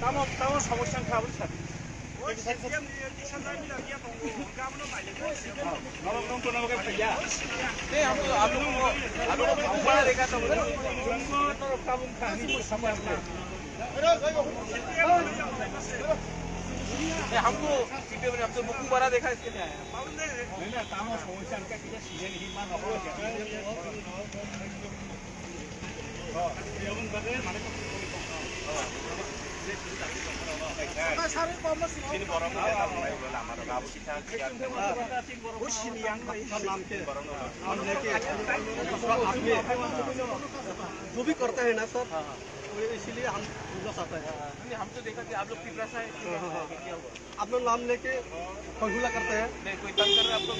Tamo समस्या खाबो साथी हमको सीपे में अब तो मुक्कू बड़ा देखा इसके लिए आया नहीं ना काम समस्या का किसी सीजन ही मान हो गया हां ये अपन बदले माने को सारे कॉमर्स सिन बरम ना बोला हमारा बाबू की था वो सिनियांग नाम के हम लेके जो भी करते हैं ना सर इसीलिए हम आता है हम तो देखा कि आप लोग पिपरा से आप लोग नाम लेके फगुला करते हैं नहीं कोई तंग कर रहा है आप लोग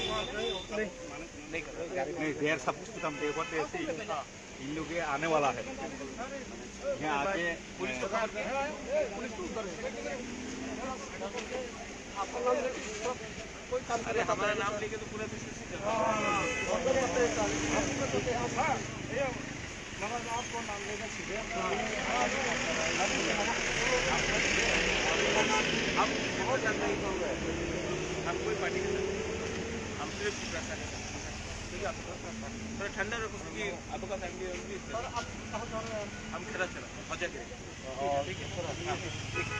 नहीं देर सब कुछ हम देखो ऐसे इन लोग के आने वाला है यहाँ आके पुलिस को अरे हमारा नाम लेके तो पूरा बिजनेस ही चल रहा है आपको नाम लेकर सीधे हम बहुत ज़्यादा ही हो गए हम कोई पार्टी के साथ हम सिर्फ थोड़ा ठंडा रखो क्योंकि आपका फैमिली हम खेरा चला मजा करेंगे ठीक है